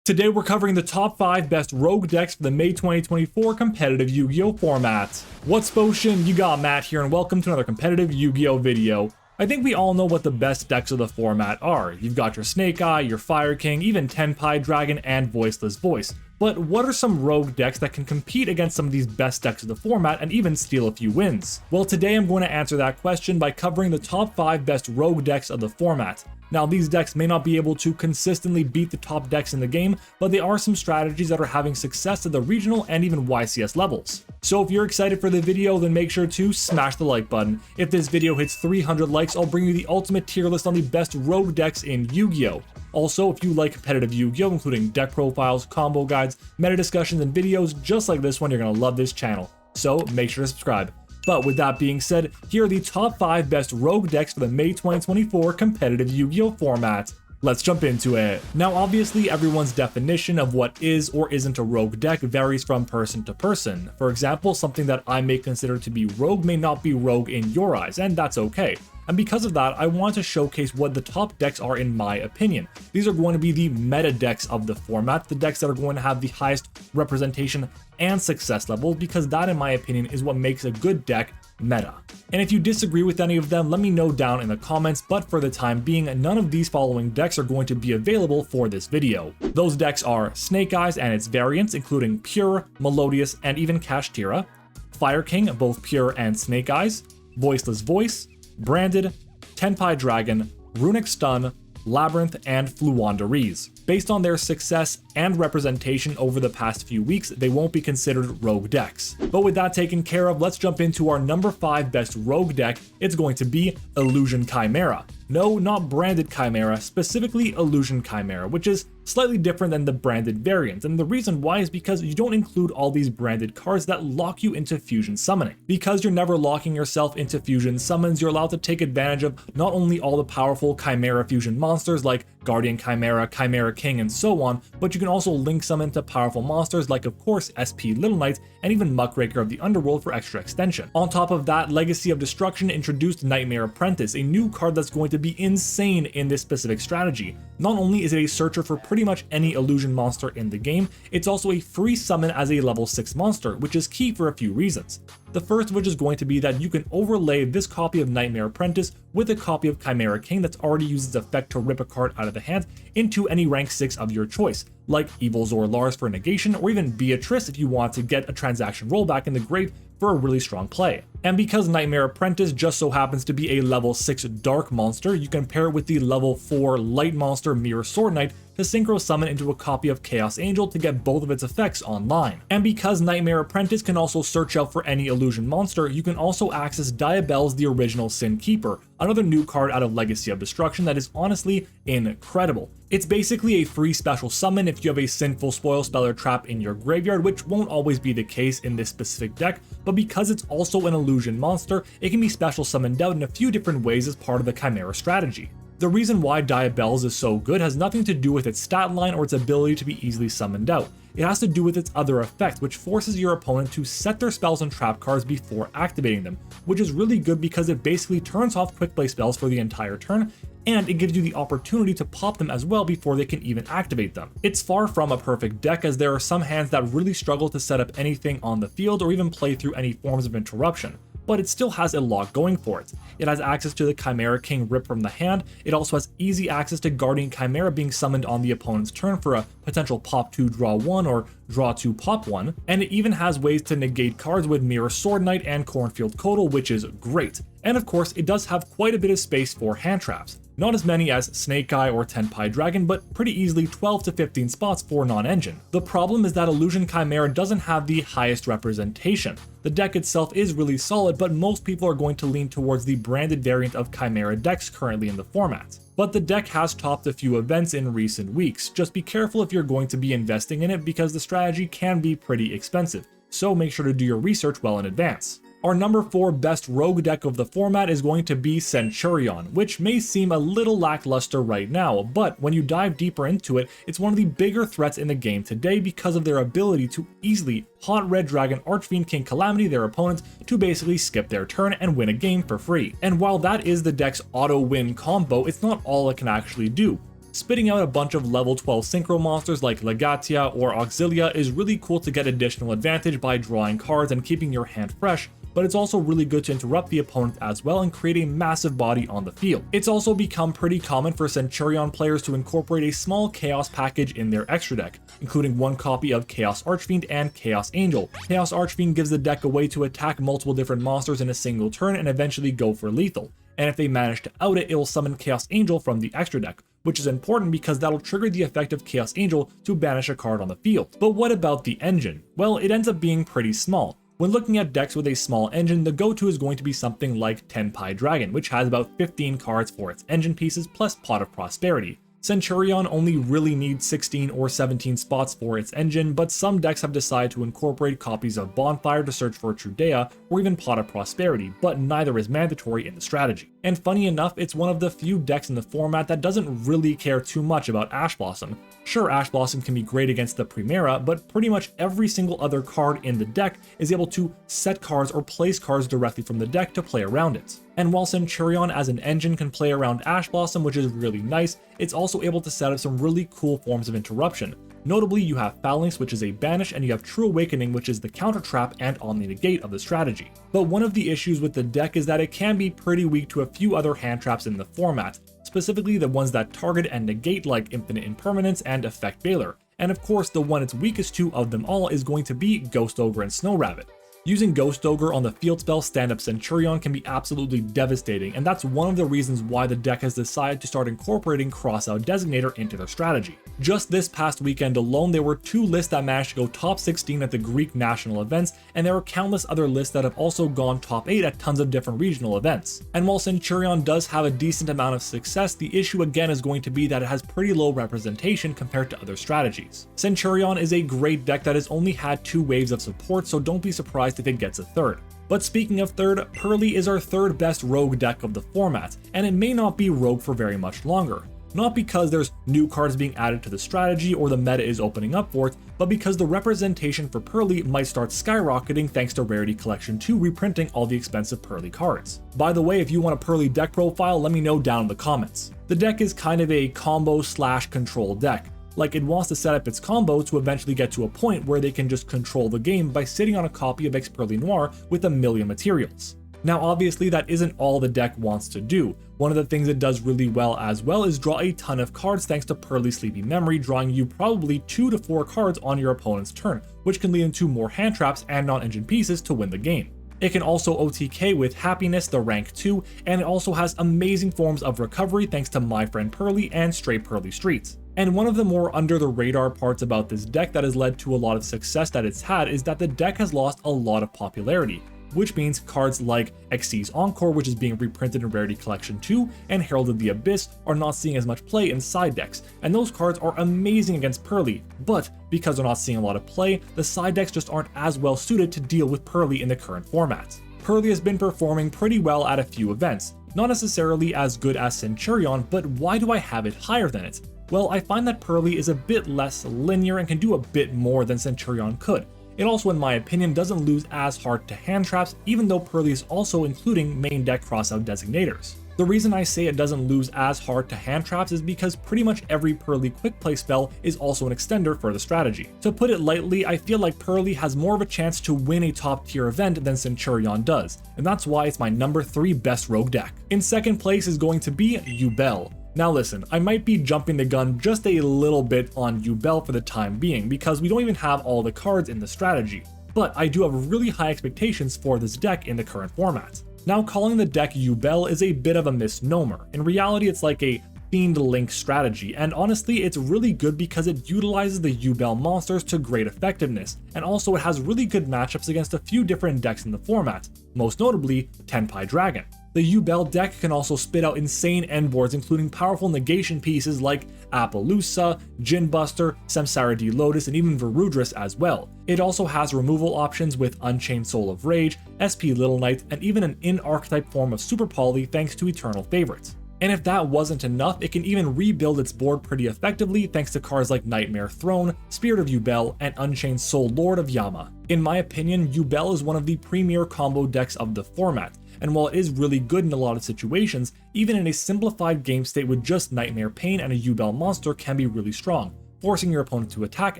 Today we're covering the top 5 best rogue decks for the May 2024 competitive Yu-Gi-Oh format. What's potion? You got Matt here and welcome to another competitive Yu-Gi-Oh video. I think we all know what the best decks of the format are. You've got your Snake Eye, your Fire King, even Tenpai Dragon, and Voiceless Voice. But what are some rogue decks that can compete against some of these best decks of the format and even steal a few wins? Well, today I'm going to answer that question by covering the top 5 best rogue decks of the format. Now, these decks may not be able to consistently beat the top decks in the game, but they are some strategies that are having success at the regional and even YCS levels. So if you're excited for the video, then make sure to smash the like button. If this video hits 300 likes, I'll bring you the ultimate tier list on the best rogue decks in Yu-Gi-Oh! Also, if you like competitive Yu-Gi-Oh, including deck profiles, combo guides, meta discussions, and videos just like this one, you're going to love this channel. So make sure to subscribe. But with that being said, here are the top 5 best rogue decks for the May 2024 competitive Yu-Gi-Oh format. Let's jump into it. Now, obviously, everyone's definition of what is or isn't a rogue deck varies from person to person. For example, something that I may consider to be rogue may not be rogue in your eyes, and that's okay. And because of that, I want to showcase what the top decks are in my opinion. These are going to be the meta decks of the format, the decks that are going to have the highest representation and success level, because that, in my opinion, is what makes a good deck meta. And if you disagree with any of them, let me know down in the comments, but for the time being, none of these following decks are going to be available for this video. Those decks are Snake Eyes and its variants, including Pure, Melodious, and even Kashtira, Fire King, both Pure and Snake Eyes, Voiceless Voice, Branded, Tenpai Dragon, Runic Stun, Labyrinth, and Fluandereeze. Based on their success and representation over the past few weeks, they won't be considered rogue decks. But with that taken care of, let's jump into our number 5 best rogue deck. It's going to be Illusion Chimera. No, not branded Chimera, specifically Illusion Chimera, which is slightly different than the branded variant, and the reason why is because you don't include all these branded cards that lock you into fusion summoning. Because you're never locking yourself into fusion summons, you're allowed to take advantage of not only all the powerful Chimera fusion monsters like Guardian Chimera, Chimera King, and so on, but you can also link summon to powerful monsters like, of course, SP Little Knight and even Muckraker of the Underworld for extra extension. On top of that, Legacy of Destruction introduced Nightmare Apprentice, a new card that's going to be insane in this specific strategy. Not only is it a searcher for pretty much any illusion monster in the game, it's also a free summon as a level 6 monster, which is key for a few reasons. The first of which is going to be that you can overlay this copy of Nightmare Apprentice with a copy of Chimera King that's already used its effect to rip a card out of the hand into any rank 6 of your choice, like Evil Zor Lars for negation, or even Beatrice if you want to get a transaction rollback in the grave for a really strong play. And because Nightmare Apprentice just so happens to be a level 6 dark monster, you can pair it with the level 4 light monster Mirror Sword Knight to synchro summon into a copy of Chaos Angel to get both of its effects online. And because Nightmare Apprentice can also search out for any illusion monster, you can also access Diabell's The Original Sin Keeper, another new card out of Legacy of Destruction that is honestly incredible. It's basically a free special summon if you have a Sinful Spoil spell or trap in your graveyard, which won't always be the case in this specific deck, but because it's also an illusion monster, it can be special summoned out in a few different ways as part of the Chimera strategy. The reason why Diabell's is so good has nothing to do with its stat line or its ability to be easily summoned out. It has to do with its other effect, which forces your opponent to set their spells and trap cards before activating them, which is really good because it basically turns off quick play spells for the entire turn, and it gives you the opportunity to pop them as well before they can even activate them. It's far from a perfect deck, as there are some hands that really struggle to set up anything on the field or even play through any forms of interruption, but it still has a lot going for it. It has access to the Chimera King rip from the hand, it also has easy access to Guardian Chimera being summoned on the opponent's turn for a potential pop 2 draw 1 or draw 2 pop 1, and it even has ways to negate cards with Mirror Sword Knight and Cornfield Codal, which is great. And of course, it does have quite a bit of space for hand traps. Not as many as Snake Eye or Tenpai Dragon, but pretty easily 12 to 15 spots for non-engine. The problem is that Illusion Chimera doesn't have the highest representation. The deck itself is really solid, but most people are going to lean towards the branded variant of Chimera decks currently in the format. But the deck has topped a few events in recent weeks. Just be careful if you're going to be investing in it because the strategy can be pretty expensive, so make sure to do your research well in advance. Our number 4 best rogue deck of the format is going to be Centur-Ion, which may seem a little lackluster right now, but when you dive deeper into it, it's one of the bigger threats in the game today because of their ability to easily haunt Red Dragon Archfiend King Calamity their opponents to basically skip their turn and win a game for free. And while that is the deck's auto-win combo, it's not all it can actually do. Spitting out a bunch of level 12 synchro monsters like Legatia or Auxilia is really cool to get additional advantage by drawing cards and keeping your hand fresh, but it's also really good to interrupt the opponent as well and create a massive body on the field. It's also become pretty common for Centur-Ion players to incorporate a small Chaos package in their extra deck, including one copy of Chaos Archfiend and Chaos Angel. Chaos Archfiend gives the deck a way to attack multiple different monsters in a single turn and eventually go for lethal, and if they manage to out it, will summon Chaos Angel from the extra deck, which is important because that'll trigger the effect of Chaos Angel to banish a card on the field. But what about the engine? Well, it ends up being pretty small. When looking at decks with a small engine, the go-to is going to be something like Tenpai Dragon, which has about 15 cards for its engine pieces plus Pot of Prosperity. Centur-Ion only really needs 16 or 17 spots for its engine, but some decks have decided to incorporate copies of Bonfire to search for Trudea or even Pot of Prosperity, but neither is mandatory in the strategy. And funny enough, it's one of the few decks in the format that doesn't really care too much about Ash Blossom. Sure, Ash Blossom can be great against the Chimera, but pretty much every single other card in the deck is able to set cards or place cards directly from the deck to play around it. And while Centur-Ion as an engine can play around Ash Blossom, which is really nice, it's also able to set up some really cool forms of interruption. Notably, you have Phalanx, which is a banish, and you have True Awakening, which is the counter trap and Omni Negate of the strategy. But one of the issues with the deck is that it can be pretty weak to a few other hand traps in the format, specifically the ones that target and negate like Infinite Impermanence and Effect Veiler. And of course, the one it's weakest to of them all is going to be Ghost Ogre and Snow Rabbit. Using Ghost Ogre on the field spell stand-up Centur-Ion can be absolutely devastating, and that's one of the reasons why the deck has decided to start incorporating Crossout Designator into their strategy. Just this past weekend alone, there were 2 lists that managed to go top 16 at the Greek national events, and there are countless other lists that have also gone top 8 at tons of different regional events. And while Centur-Ion does have a decent amount of success, the issue again is going to be that it has pretty low representation compared to other strategies. Centur-Ion is a great deck that has only had 2 waves of support, so don't be surprised if it gets a third. But speaking of third, Purrely is our third best rogue deck of the format, and it may not be rogue for very much longer. Not because there's new cards being added to the strategy or the meta is opening up for it, but because the representation for Purrely might start skyrocketing thanks to Rarity Collection 2 reprinting all the expensive Purrely cards. By the way, if you want a Purrely deck profile, let me know down in the comments. The deck is kind of a combo/control deck. Like, it wants to set up its combo to eventually get to a point where they can just control the game by sitting on a copy of Purrely Noir with a million materials. Now obviously that isn't all the deck wants to do. One of the things it does really well as well is draw a ton of cards thanks to Purrely Sleepy Memory, drawing you probably 2 to 4 cards on your opponent's turn, which can lead into more hand traps and non-engine pieces to win the game. It can also OTK with Happiness, the rank 2, and it also has amazing forms of recovery thanks to My Friend Purrely and Stray Purrely Streets. And one of the more under the radar parts about this deck that has led to a lot of success that it's had is that the deck has lost a lot of popularity, which means cards like Xyz Encore, which is being reprinted in Rarity Collection 2, and Herald of the Abyss are not seeing as much play in side decks, and those cards are amazing against Purrely, but because they're not seeing a lot of play, the side decks just aren't as well suited to deal with Purrely in the current format. Purrely has been performing pretty well at a few events, not necessarily as good as Centur-Ion, but why do I have it higher than it? Well, I find that Purrely is a bit less linear and can do a bit more than Centur-Ion could. It also, in my opinion, doesn't lose as hard to hand traps, even though Purrely is also including main deck crossout designators. The reason I say it doesn't lose as hard to hand traps is because pretty much every Purrely quick play spell is also an extender for the strategy. To put it lightly, I feel like Purrely has more of a chance to win a top tier event than Centur-Ion does, and that's why it's my number 3 best rogue deck. In second place is going to be Yubel. Now listen, I might be jumping the gun just a little bit on Yubel for the time being because we don't even have all the cards in the strategy, but I do have really high expectations for this deck in the current format. Now, calling the deck Yubel is a bit of a misnomer. In reality, it's like a Fiend Link strategy, and honestly, it's really good because it utilizes the Yubel monsters to great effectiveness, and also it has really good matchups against a few different decks in the format, most notably Tenpai Dragon. The Yubel deck can also spit out insane endboards, including powerful negation pieces like Appaloosa, Djinbuster, Samsara D Lotus, and even Varudris as well. It also has removal options with Unchained Soul of Rage, SP Little Knight, and even an in-archetype form of Super Poly thanks to Eternal Favorites. And if that wasn't enough, it can even rebuild its board pretty effectively thanks to cards like Nightmare Throne, Spirit of Yubel, and Unchained Soul Lord of Yama. In my opinion, Yubel is one of the premier combo decks of the format, and while it is really good in a lot of situations, even in a simplified game state with just Nightmare Pain and a Yubel monster can be really strong, forcing your opponent to attack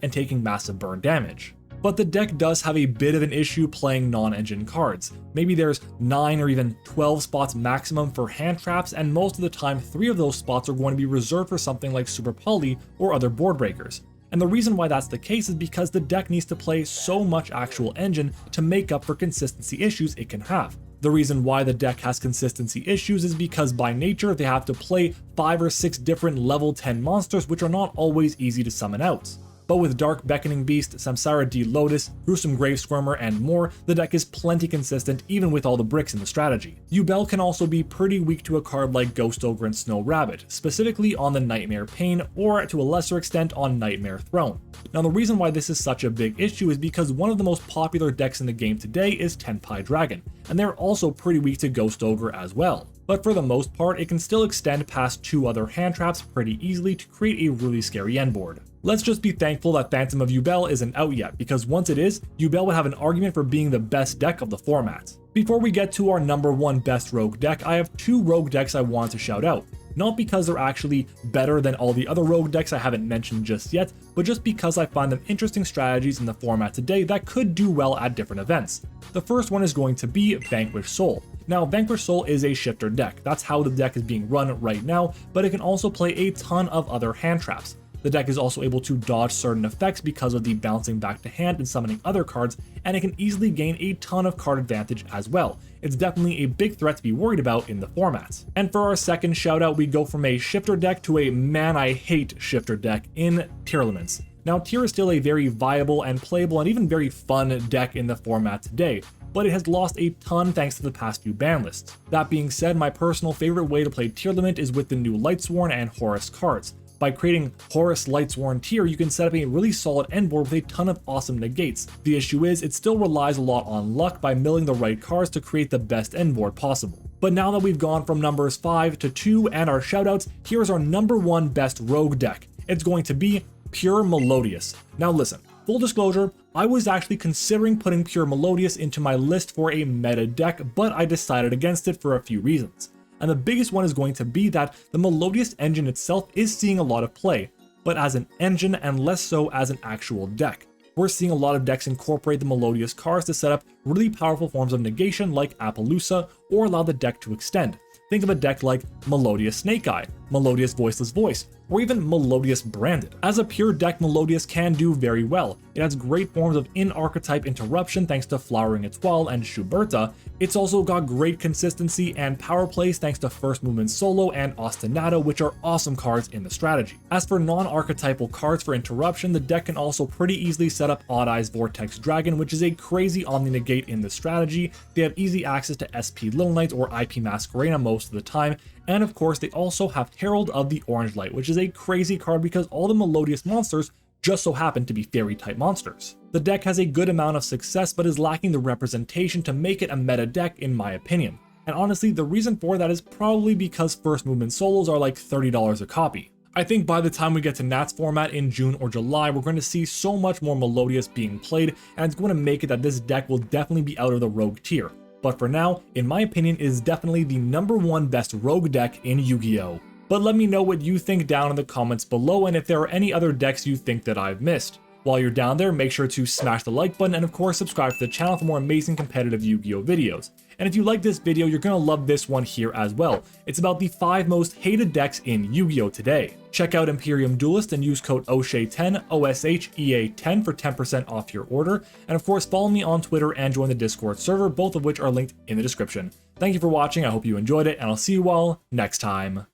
and taking massive burn damage. But the deck does have a bit of an issue playing non-engine cards. Maybe there's 9 or even 12 spots maximum for hand traps, and most of the time 3 of those spots are going to be reserved for something like Super Purrely or other board breakers. And the reason why that's the case is because the deck needs to play so much actual engine to make up for consistency issues it can have. The reason why the deck has consistency issues is because by nature they have to play 5 or 6 different level 10 monsters, which are not always easy to summon out. But with Dark Beckoning Beast, Samsara D Lotus, Gruesome Grave Squirmer, and more, the deck is plenty consistent even with all the bricks in the strategy. Yubel can also be pretty weak to a card like Ghost Ogre and Snow Rabbit, specifically on the Nightmare Pain, or to a lesser extent on Nightmare Throne. Now the reason why this is such a big issue is because one of the most popular decks in the game today is Tenpai Dragon, and they're also pretty weak to Ghost Ogre as well. But for the most part, it can still extend past 2 other hand traps pretty easily to create a really scary end board. Let's just be thankful that Phantom of Yubel isn't out yet, because once it is, Yubel would have an argument for being the best deck of the format. Before we get to our number 1 best rogue deck, I have 2 rogue decks I want to shout out. Not because they're actually better than all the other rogue decks I haven't mentioned just yet, but just because I find them interesting strategies in the format today that could do well at different events. The first one is going to be Vanquished Soul. Now, Vanquished Soul is a shifter deck, that's how the deck is being run right now, but it can also play a ton of other hand traps. The deck is also able to dodge certain effects because of the bouncing back to hand and summoning other cards, and it can easily gain a ton of card advantage as well. It's definitely a big threat to be worried about in the format. And for our second shoutout, we go from a shifter deck to a man I hate shifter deck in Tearlaments. Now, Tear is still a very viable and playable and even very fun deck in the format today, but it has lost a ton thanks to the past few ban lists. That being said, my personal favorite way to play Tearlament is with the new Lightsworn and Horus cards. By creating Horus Lightsworn Tear, you can set up a really solid end board with a ton of awesome negates. The issue is, it still relies a lot on luck by milling the right cards to create the best end board possible. But now that we've gone from numbers 5 to 2 and our shoutouts, here's our number 1 best rogue deck. It's going to be Pure Melodious. Now listen, full disclosure, I was actually considering putting Pure Melodious into my list for a meta deck, but I decided against it for a few reasons. And the biggest one is going to be that the Melodious engine itself is seeing a lot of play, but as an engine and less so as an actual deck. We're seeing a lot of decks incorporate the Melodious cards to set up really powerful forms of negation like Appaloosa, or allow the deck to extend. Think of a deck like Melodious Snake Eye, Melodious Voiceless Voice, or even Melodious Branded. As a pure deck, Melodious can do very well. It has great forms of in-archetype interruption thanks to Flowering Etoile and Schuberta. It's also got great consistency and power plays thanks to First Movement Solo and Ostinato, which are awesome cards in the strategy. As for non-archetypal cards for interruption, the deck can also pretty easily set up Odd Eyes Vortex Dragon, which is a crazy omni-negate in the strategy. They have easy access to SP Little Knight or IP Masquerena most of the time, and of course they also have Herald of the Orange Light, which is a crazy card because all the Melodious monsters just so happen to be fairy type monsters. The deck has a good amount of success but is lacking the representation to make it a meta deck in my opinion. And honestly, the reason for that is probably because First Movement Solos are like $30 a copy. I think by the time we get to Nat's format in June or July, we're going to see so much more Melodious being played, and it's going to make it that this deck will definitely be out of the rogue tier. But for now, in my opinion, it is definitely the number 1 best rogue deck in Yu-Gi-Oh! But let me know what you think down in the comments below, and if there are any other decks you think that I've missed. While you're down there, make sure to smash the like button and of course subscribe to the channel for more amazing competitive Yu-Gi-Oh videos. And if you like this video, you're gonna love this one here as well. It's about the 5 most hated decks in Yu-Gi-Oh today. Check out Imperium Duelist and use code OSHEA10, OSHEA10 for 10% off your order. And of course, follow me on Twitter and join the Discord server, both of which are linked in the description. Thank you for watching, I hope you enjoyed it, and I'll see you all next time.